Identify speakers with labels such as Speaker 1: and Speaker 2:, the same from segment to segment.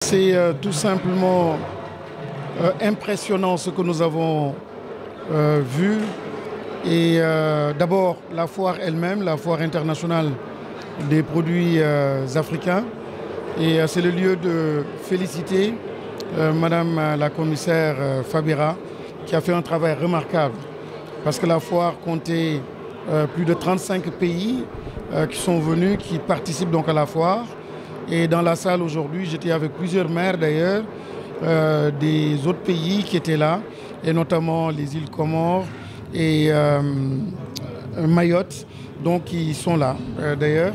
Speaker 1: C'est tout simplement impressionnant ce que nous avons vu. Et d'abord, la foire elle-même, la foire internationale des produits africains. Et c'est le lieu de féliciter Madame la commissaire Fabera, qui a fait un travail remarquable. Parce que la foire comptait plus de 35 pays qui sont venus, qui participent donc à la foire. Et dans la salle aujourd'hui, j'étais avec plusieurs maires d'ailleurs, des autres pays qui étaient là, et notamment les îles Comores et Mayotte, donc qui sont là d'ailleurs.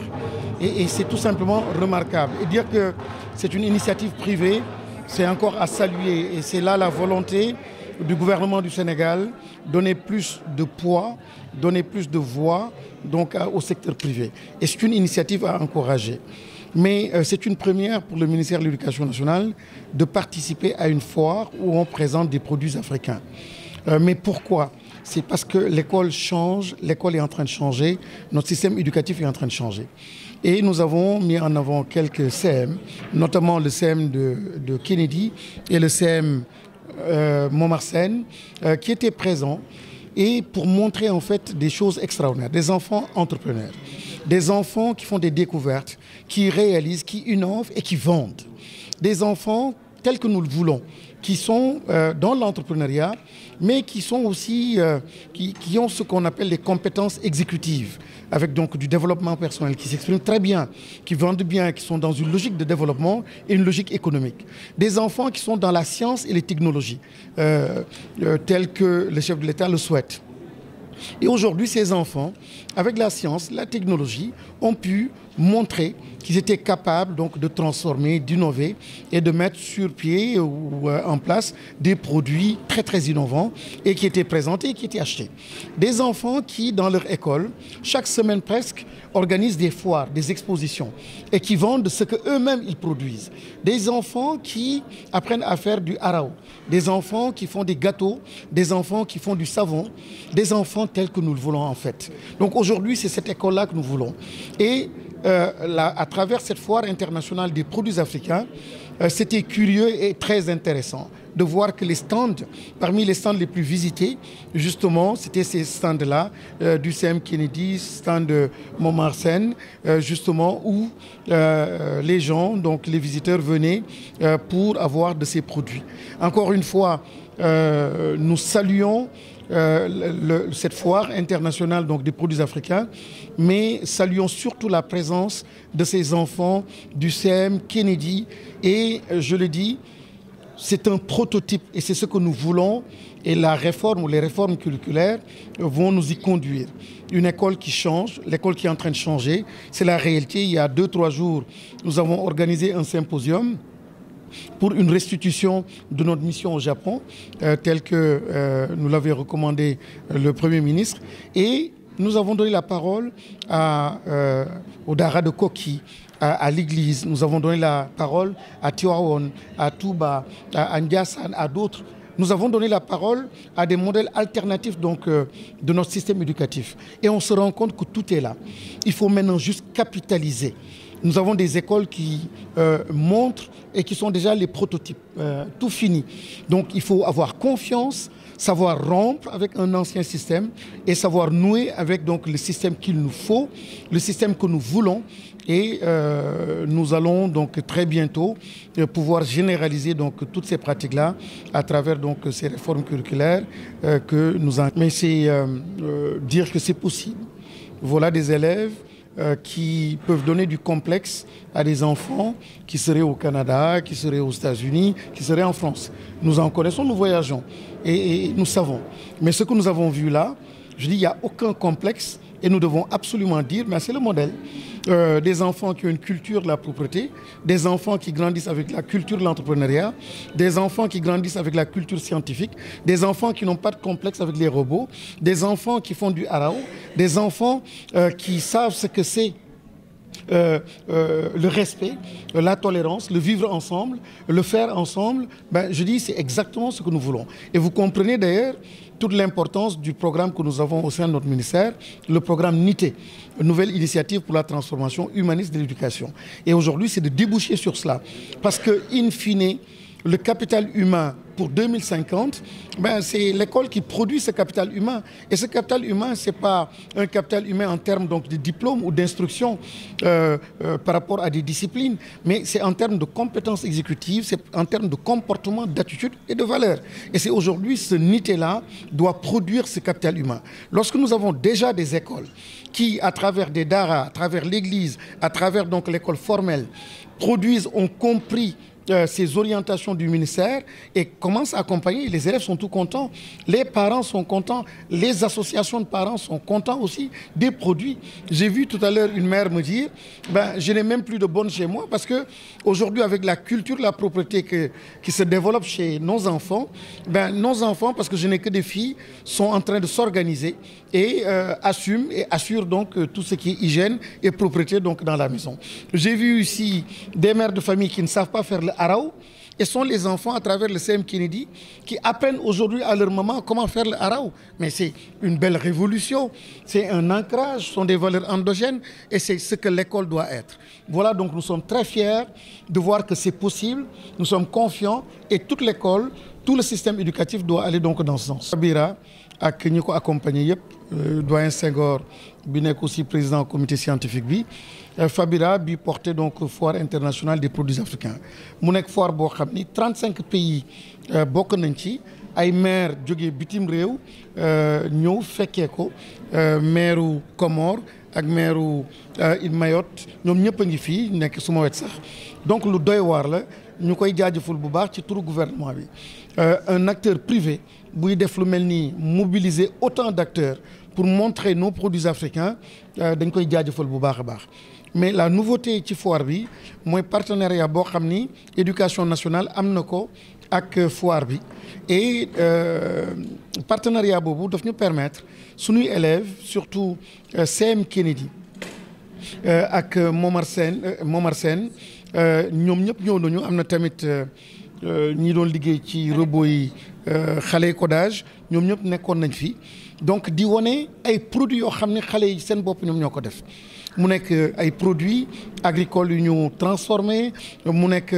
Speaker 1: Et c'est tout simplement remarquable. Et dire que c'est une initiative privée, c'est encore à saluer. Et c'est là la volonté du gouvernement du Sénégal, donner plus de poids, donner plus de voix donc, au secteur privé. Et c'est une initiative à encourager. Mais c'est une première pour le ministère de l'Éducation nationale de participer à une foire où on présente des produits africains. Mais pourquoi? C'est parce que l'école change, l'école est en train de changer, notre système éducatif est en train de changer. Et nous avons mis en avant quelques CM, notamment le CM de Kennedy et le CM Montmarsen, qui étaient présents et pour montrer en fait des choses extraordinaires, des enfants entrepreneurs, des enfants qui font des découvertes, qui réalisent, qui innovent et qui vendent. Des enfants tels que nous le voulons, qui sont dans l'entrepreneuriat, mais qui sont aussi, qui ont ce qu'on appelle les compétences exécutives, avec donc du développement personnel, qui s'expriment très bien, qui vendent bien, qui sont dans une logique de développement et une logique économique. Des enfants qui sont dans la science et les technologies, tels que le chef de l'État le souhaite. Et aujourd'hui, ces enfants, avec la science, la technologie, ont pu montrer qu'ils étaient capables donc, de transformer, d'innover et de mettre sur pied ou en place des produits très très innovants et qui étaient présentés et qui étaient achetés. Des enfants qui, dans leur école, chaque semaine presque, organisent des foires, des expositions et qui vendent ce qu'eux-mêmes ils produisent. Des enfants qui apprennent à faire du harao, des enfants qui font des gâteaux, des enfants qui font du savon, des enfants tels que nous le voulons en fait. Donc aujourd'hui, c'est cette école-là que nous voulons. Et à travers cette foire internationale des produits africains, c'était curieux et très intéressant de voir que les stands, parmi les stands les plus visités, justement, c'était ces stands-là, du CM Kennedy, stand de Montmarsen, justement, où les gens, donc les visiteurs venaient pour avoir de ces produits. Encore une fois, nous saluons cette foire internationale donc, des produits africains, mais saluons surtout la présence de ces enfants du CM Kennedy. Et je le dis, c'est un prototype et c'est ce que nous voulons. Et la réforme ou les réformes curriculaires vont nous y conduire. Une école qui change, l'école qui est en train de changer, c'est la réalité. Il y a 2-3 jours, nous avons organisé un symposium pour une restitution de notre mission au Japon, telle que nous l'avait recommandé le Premier ministre. Et nous avons donné la parole au Dara de Koki, à l'église. Nous avons donné la parole à Tiwaron, à Touba, à Ndiassan, à d'autres. Nous avons donné la parole à des modèles alternatifs donc, de notre système éducatif. Et on se rend compte que tout est là. Il faut maintenant juste capitaliser. Nous avons des écoles qui montrent et qui sont déjà les prototypes, tout fini. Donc il faut avoir confiance, savoir rompre avec un ancien système et savoir nouer avec donc, le système qu'il nous faut, le système que nous voulons. Et nous allons donc très bientôt pouvoir généraliser donc, toutes ces pratiques-là à travers donc, ces réformes curriculaires que nous avons. Mais c'est dire que c'est possible. Voilà des élèves qui peuvent donner du complexe à des enfants qui seraient au Canada, qui seraient aux États-Unis, qui seraient en France. Nous en connaissons, nous voyageons et nous savons. Mais ce que nous avons vu là, je dis, il n'y a aucun complexe et nous devons absolument dire, mais c'est le modèle. Des enfants qui ont une culture de la propreté, des enfants qui grandissent avec la culture de l'entrepreneuriat, des enfants qui grandissent avec la culture scientifique, des enfants qui n'ont pas de complexe avec les robots, des enfants qui font du harao, des enfants qui savent ce que c'est le respect, la tolérance, le vivre ensemble, le faire ensemble. Je dis c'est exactement ce que nous voulons. Et vous comprenez d'ailleurs toute l'importance du programme que nous avons au sein de notre ministère, le programme NITE, Nouvelle Initiative pour la Transformation Humaniste de l'Éducation. Et aujourd'hui, c'est de déboucher sur cela. Parce que, in fine, le capital humain pour 2050, c'est l'école qui produit ce capital humain. Et ce capital humain, ce n'est pas un capital humain en termes donc, de diplôme ou d'instruction par rapport à des disciplines, mais c'est en termes de compétences exécutives, c'est en termes de comportement, d'attitude et de valeurs. Et c'est aujourd'hui ce NITE-là doit produire ce capital humain. Lorsque nous avons déjà des écoles qui, à travers des daras, à travers l'église, à travers donc l'école formelle, produisent, ont compris ces orientations du ministère et commencent à accompagner. Les élèves sont tout contents, les parents sont contents, les associations de parents sont contents aussi des produits. J'ai vu tout à l'heure une mère me dire je n'ai même plus de bonnes chez moi parce que aujourd'hui avec la culture, la propreté qui se développe chez nos enfants, parce que je n'ai que des filles, sont en train de s'organiser et assurent donc tout ce qui est hygiène et propreté donc dans la maison. J'ai vu ici des mères de famille qui ne savent pas faire le haraou et sont les enfants à travers le CM Kennedy qui apprennent aujourd'hui à leur maman comment faire le haraou. Mais c'est une belle révolution, c'est un ancrage, ce sont des valeurs endogènes et c'est ce que l'école doit être. Voilà, donc nous sommes très fiers de voir que c'est possible, nous sommes confiants et toute l'école, tout le système éducatif doit aller donc dans ce sens. Fabira ak ñi ko accompagné yëpp doyen Senghor bi nekk aussi président comité scientifique bi Fabira bi porté donc foire internationale des produits africains mu nekk foire boo xam ni 35 pays bokk nañ ci ay maire jógee bitim réew ñëw fekkee ko maireu Comores ak maireu Îles Mayotte ñoom ñëpp a ngi fii nekk suma wet sax donc lu doy waar la ñu koy jaajëful bu baax ci turu gouvernement bi un acteur privé buy def lu mel nii mobiliser autant d'acteurs pour montrer nos produits africains dañ koy jaajëfal bu baax a baax mais la nouveauté ci foire bi mooy partenariat boo xam ni éducation nationale am na ko ak foire bi et partenariat boobu daf ñu permettre suñuy élèves surtout CM Kennedy ak Momar Sène ñoom ñëpp ñëw nañu am na tamit ñi doon liggéey ci robot yi xale codage ñoom ñëpp nekkoon nañ fi donc di wane ay produits yoo xam ne xale yi seen bopp ñoom ñoo ko def mu nekk ay produits agricoles yu ñu transformé mu nekk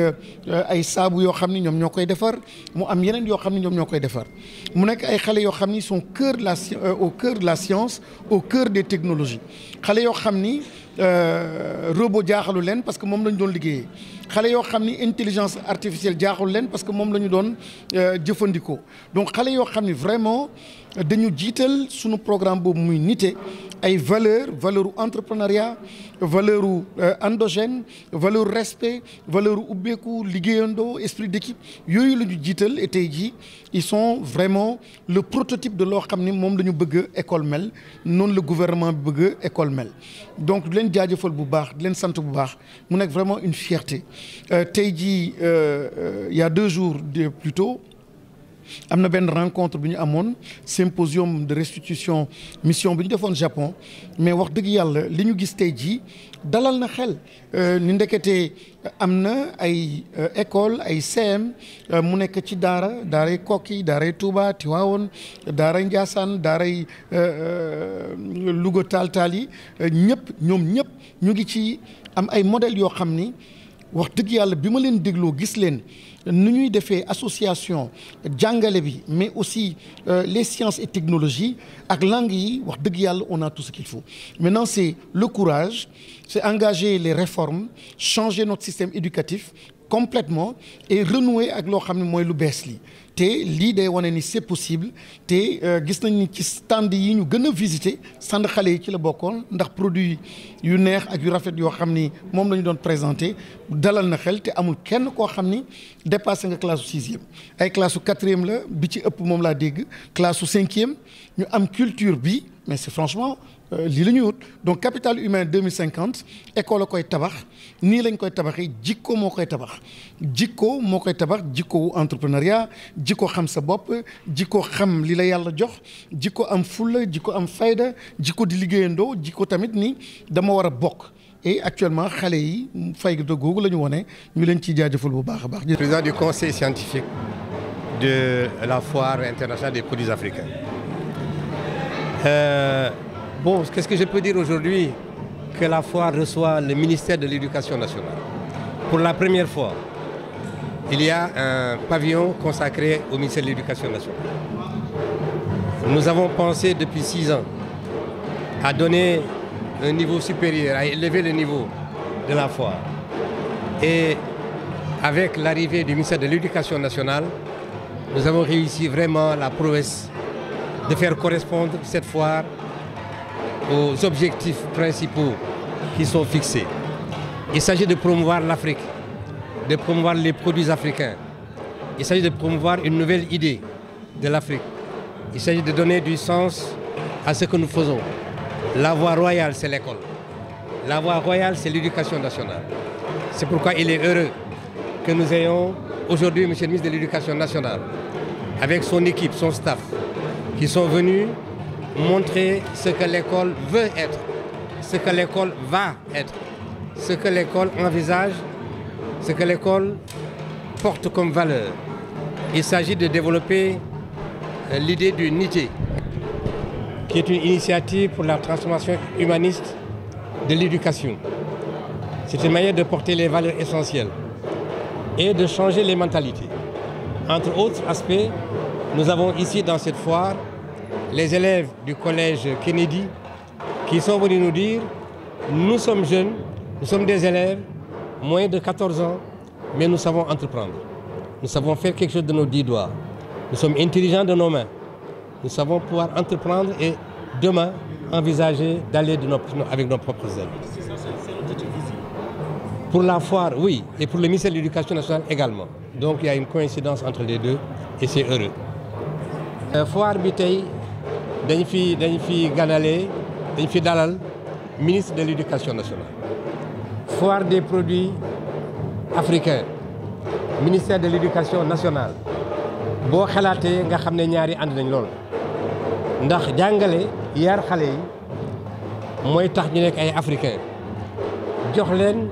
Speaker 1: ay saabu yoo xam ni ñoom ñoo koy defar mu am yeneen yoo xam ni ñoom ñoo koy defar mu nekk ay xale yoo xam ni sont au cœur de la science au cœur des technologies xale yoo xam ni robot jaaxalu leen parce que moom la ñu doon liggéeyee xale yoo xam ni intelligence artificielle jaaxalu leen parce que moom la ñu doon jëfandikoo donc xale yoo xam ni vraiment dañu jiital sunu programme boobu muy NITE ay valeur entrepreneuriat valeur endogène valeur respect valeur ubbeeku liggéeyandoo esprit d'équipe yooyu la ñu jiital et tey jii ils sont vraiment le prototype de loo xam ni moom la ñu bëgg école mel noonu le gouvernement bi bëgg école mel donc di leen jaajëfal bu baax di leen sant bu baax mu nekk vraiment une fierté tey jii il y a 2 jours plus tôt am na benn rencontre bi ñu amoon symposium de restitution mission bi ñu defoon Japon mais wax dëgg yàlla li ñu gis tey jii dalal na xel ni ndekete am na ay école ay CM mu nekk ci daaray Kokki daaray Touba Tivaouane daaray Ndiassane daaray Louga taal yi ñoom ñëpp ñu ngi ci am ay modèles yoo xam ni wax dëgg yàlla bi ma leen dégloo gis leen nu ñuy defee association jàngale bi mais aussi les sciences et technologies ak langues yi wax dëgg yàlla on a tout ce qu'il faut maintenant c'est le courage c'est engager les réformes changer notre système éducatif complètement et renouer ak loo xam ne mooy lu bees li te lii day wane ni c'est possible te gis nañ ni ci stand yi ñu gën a visiter stand xale yi ci la bokkoon ndax produit yu neex ak yu rafet yoo xam ni moom la ñu doon présenter dalal na xel te amul kenn koo xam ni dépassé nga classe su 6e ay classe su 4e la bi ci ëpp moom laa dégg classe su 5e ñu am culture bi mais c'est franchement lii la ñuy wut donc capital humain 2050 école a koy tabax nii lañ koy tabaxee jikko moo koy tabax jikko entrepreneuriat jikko xam sa bopp jikko xam li la yàlla jox jikko am fulla jikko am fayda jikko di liggéeyandoo jikko tamit ni dama war a bokk et actuellement xale yi fay de googu la ñu wone ñu leen ciy jaajëfal bu baax a baax.
Speaker 2: Président du conseil scientifique de la foire internationale des produits africains. Bon, qu'est-ce que je peux dire aujourd'hui? Que la foire reçoit le ministère de l'Éducation nationale. Pour la première fois, il y a un pavillon consacré au ministère de l'Éducation nationale. Nous avons pensé depuis 6 ans à donner un niveau supérieur, à élever le niveau de la foire. Et avec l'arrivée du ministère de l'Éducation nationale, nous avons réussi vraiment la prouesse de faire correspondre cette foire aux objectifs principaux qui sont fixés. Il s'agit de promouvoir l'Afrique, de promouvoir les produits africains. Il s'agit de promouvoir une nouvelle idée de l'Afrique. Il s'agit de donner du sens à ce que nous faisons. La voie royale, c'est l'école. La voie royale, c'est l'éducation nationale. C'est pourquoi il est heureux que nous ayons aujourd'hui M. le ministre de l'Éducation nationale, avec son équipe, son staff, qui sont venus montrer ce que l'école veut être, ce que l'école va être, ce que l'école envisage, ce que l'école porte comme valeur. Il s'agit de développer l'idée du NITE, qui est une initiative pour la transformation humaniste de l'éducation. C'est une manière de porter les valeurs essentielles et de changer les mentalités. Entre autres aspects, nous avons ici dans cette foire les élèves du collège Kennedy qui sont venus nous dire « Nous sommes jeunes, nous sommes des élèves, moins de 14 ans, mais nous savons entreprendre. Nous savons faire quelque chose de nos 10 doigts. Nous sommes intelligents de nos mains. Nous savons pouvoir entreprendre et demain envisager d'aller avec nos propres ailes. » Pour la foire, oui, et pour le ministère de l'Éducation nationale également. Donc il y a une coïncidence entre les deux et c'est heureux. Foire bi tey dañ fi ganale dañ fi dalal ministre de l'Éducation nationale. Foire des produits africains, ministère de l'Éducation nationale. Boo xalaatee nga xam ne ñaari ànd nañ lool ndax jàngale yar xale yi mooy tax ñu nekk ay africains jox leen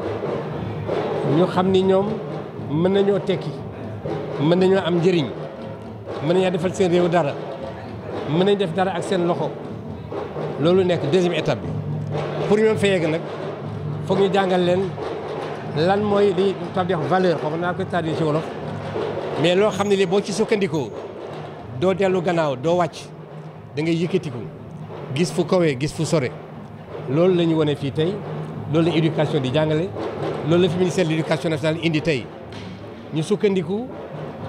Speaker 2: ñu xam ni ñoom mën nañoo tekki mën nañoo am njëriñ mën nañoo defal seen réew dara mën nañ def dara ak seen loxo loolu nekk deuxième étape bi. pour ñoom fa yegg nag foog ñu jàngal leen lan mooy li tubaab di wax valeur xaw ma naa ko traduire ci wolof mais loo xam ne li boo ci sukkandikoo doo dellu gannaaw doo wàcc da ngay yëkkatiku gis fu kawe gis fu sore loolu la ñu wane fii tey loolu la éducation di jàngale loolu la fi ministère de l'Éducation nationale indi tey ñu sukkandiku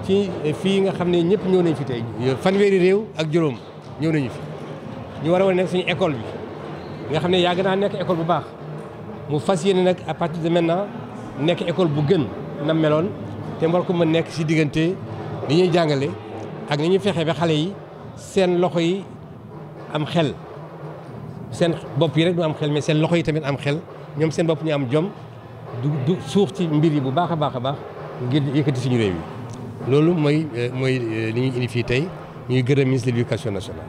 Speaker 2: ci fii nga xam ne ñëpp ñëw nañ fi tey fanweeri réew ak juróom ñëw nañu fi ñu war a wane nag suñu école bi nga xam ne yàgg naa nekk école bu baax mu fas yéene nag à partir de maintenant nekk école bu gën na meloon te war ko mën nekk ci diggante li ñuy jàngale ak ni ñuy fexe ba xale yi seen loxo yi am xel seen bopp yi rek du am xel mais seen loxo yi tamit am xel ñoom seen bopp ñu am jom du suux ci mbir yi bu baax a baax ngir yëkkati suñu réew yi loolu mooy li ñuy indi fii tey ñuy gërëm ministre de l'Éducation nationale.